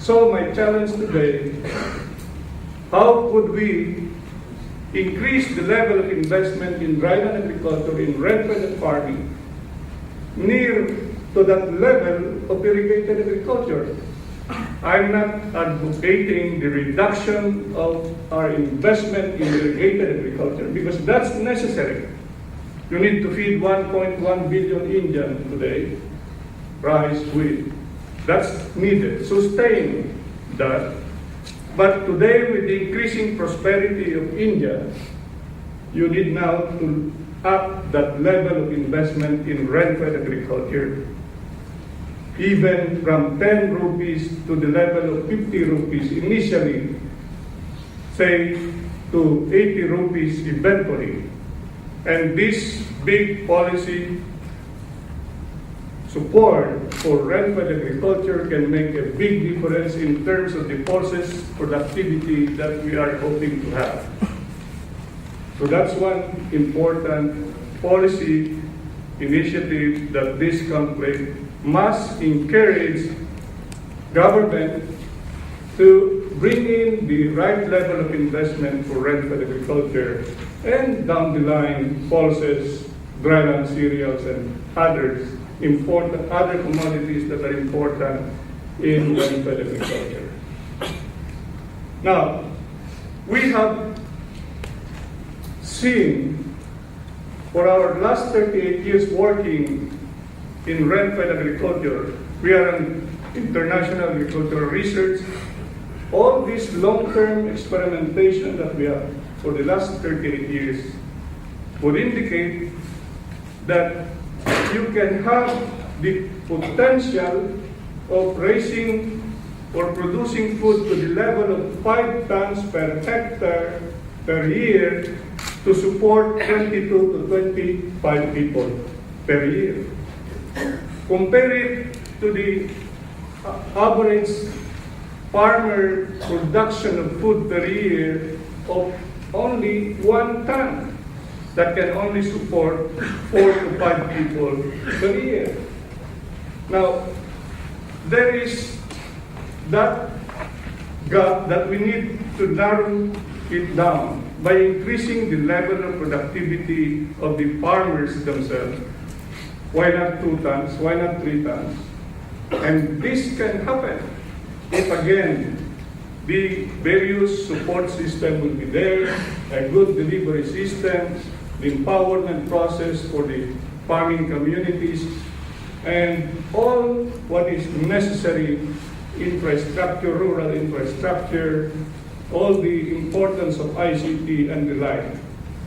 So my challenge today, how could we increase the level of investment in dryland agriculture, in rainfed farming, near to that level of irrigated agriculture? I'm not advocating the reduction of our investment in irrigated agriculture because that's necessary. You need to feed 1.1 billion Indians today, rice, wheat. That's needed. Sustain that. But today, with the increasing prosperity of India, you need now to up that level of investment in rainfed agriculture, even from 10 rupees to the level of 50 rupees initially, say to 80 rupees eventually. And this big policy support for rainfed agriculture can make a big difference in terms of the forces productivity that we are hoping to have. So that's one important policy initiative that this conclave must encourage government to bring in the right level of investment for rainfed agriculture and down the line pulses, dryland cereals, and other commodities that are important in rainfed agriculture. Now, we have seen for our last 38 years working in rainfed agriculture, we are an international agricultural research. All this long-term experimentation that we have for the last 38 years would indicate that you can have the potential of raising or producing food to the level of 5 tons per hectare per year to support 22 to 25 people per year. Compare it to the average farmer production of food per year of only 1 ton that can only support 4 to 5 people per year. Now, there is that gap that we need to narrow it down by increasing the level of productivity of the farmers themselves. Why not 2 tons? Why not 3 tons? And this can happen if, again, the various support system will be there, a good delivery system, the empowerment process for the farming communities, and all what is necessary infrastructure, rural infrastructure, all the importance of ICT and the like,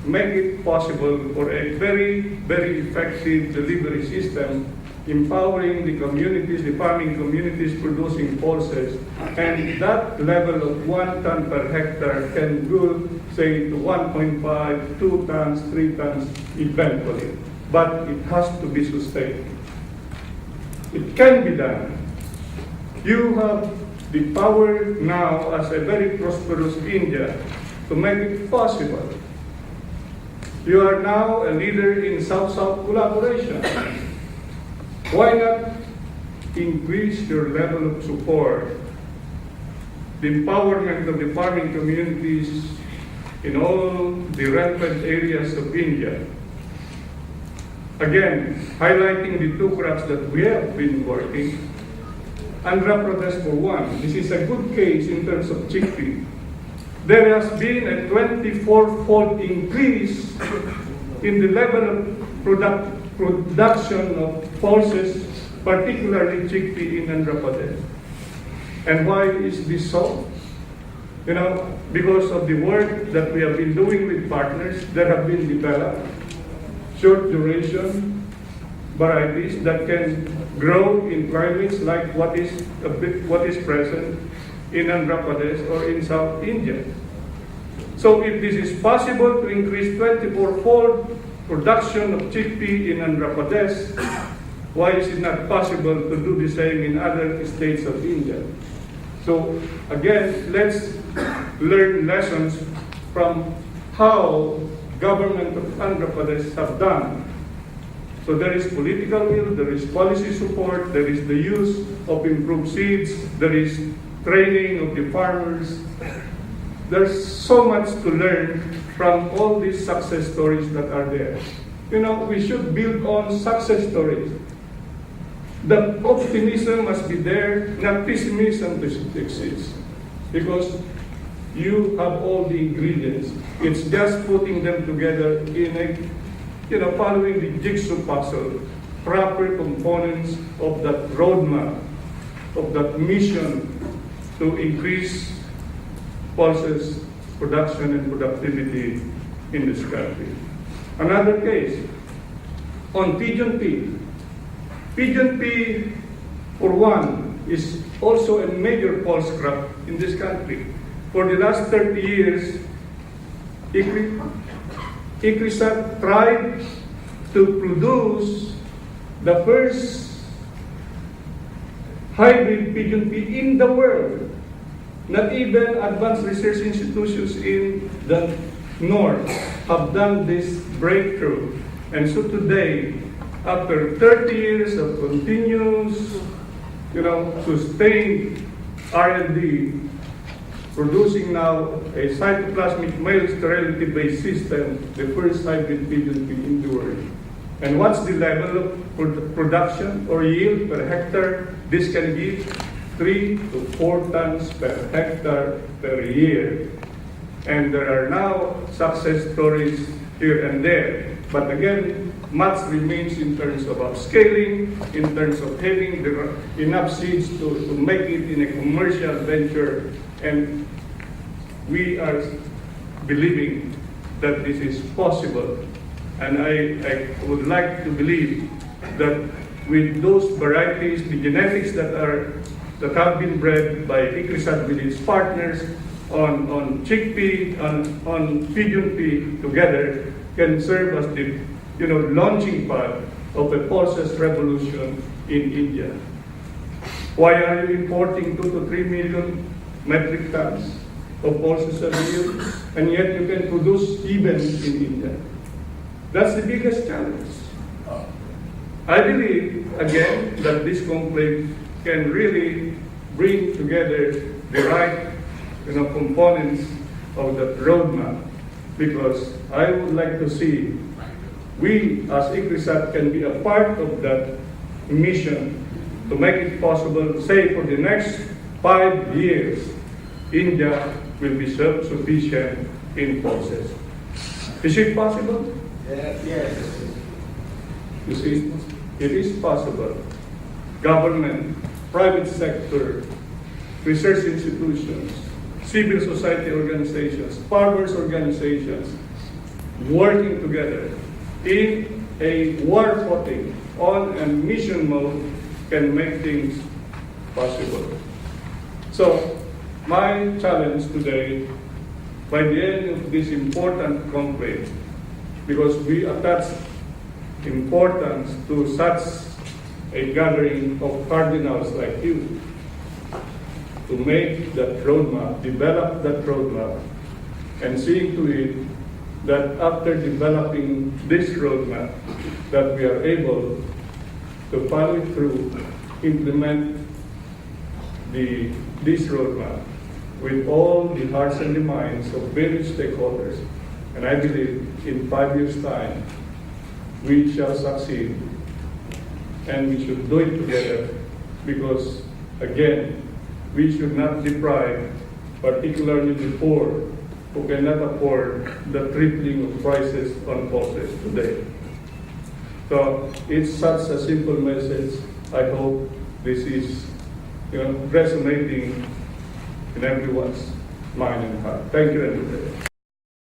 make it possible for a very, very effective delivery system, empowering the communities, the farming communities producing pulses, and that level of 1 ton per hectare can go, say, to 1.5, 2 tons, 3 tons eventually. But it has to be sustained. It can be done. You have the power now as a very prosperous India to make it possible. You are now a leader in South-South collaboration. Why not increase your level of support, the empowerment of the farming communities in all the rampant areas of India? Again, highlighting the 2 crops that we have been working. Andhra Pradesh for one. This is a good case in terms of chickpea. There has been a 24-fold increase in the level of production of pulses, particularly chickpea in Andhra Pradesh. And why is this so? You know, because of the work that we have been doing with partners that have been developed, short duration varieties that can grow in climates like what is present in Andhra Pradesh or in South India. So if this is possible to increase 24-fold production of chickpea in Andhra Pradesh, why is it not possible to do the same in other states of India? So again, let's learn lessons from how government of Andhra Pradesh have done. So there is political will, there is policy support, there is the use of improved seeds, there is training of the farmers. There's so much to learn from all these success stories that are there. You know, we should build on success stories. The optimism must be there, not pessimism to exist. Because you have all the ingredients. It's just putting them together in a, following the jigsaw puzzle, proper components of that roadmap, of that mission to increase pulses, production and productivity in this country. Another case, on pigeon pea. Pigeon pea, for one, is also a major pulse crop in this country. For the last 30 years, ICRISAT tried to produce the first hybrid pigeon pea in the world. Not even advanced research institutions in the north have done this breakthrough. And so today, after 30 years of continuous, sustained R&D, producing now a cytoplasmic male sterility-based system, the first hybrid pigeon pea in the world. And what's the level of production or yield per hectare? This can give 3 to 4 tons per hectare per year. And there are now success stories here and there. But again, much remains in terms of upscaling, in terms of having enough seeds to make it in a commercial venture. And we are believing that this is possible. And I would like to believe that with those varieties, the genetics that have been bred by ICRISAT with its partners on chickpea, on pigeon pea together, can serve as the launching pad of a pulses revolution in India. Why are you importing 2 to 3 million metric tons of pulses a year, and yet you can produce even in India? That's the biggest challenge. I believe, again, that this conclave can really bring together the right components of the roadmap, because I would like to see we as ICRISAT can be a part of that mission to make it possible, say for the next 5 years, India will be self-sufficient in pulses. Is it possible? Yes. You see, it is possible. Government, private sector, research institutions, civil society organizations, farmers organizations, working together in a war footing, on a mission mode, can make things possible. So, my challenge today, by the end of this important conclave, because we attach importance to such a gathering of cardinals like you, to make that roadmap, develop that roadmap, and seeing to it that after developing this roadmap, that we are able to follow it through, implement this roadmap with all the hearts and the minds of various stakeholders. And I believe in 5 years' time, we shall succeed, and we should do it together, because, again, we should not deprive, particularly the poor, who cannot afford the tripling of prices on pulses today. So it's such a simple message. I hope this is resonating in everyone's mind and heart. Thank you, everybody.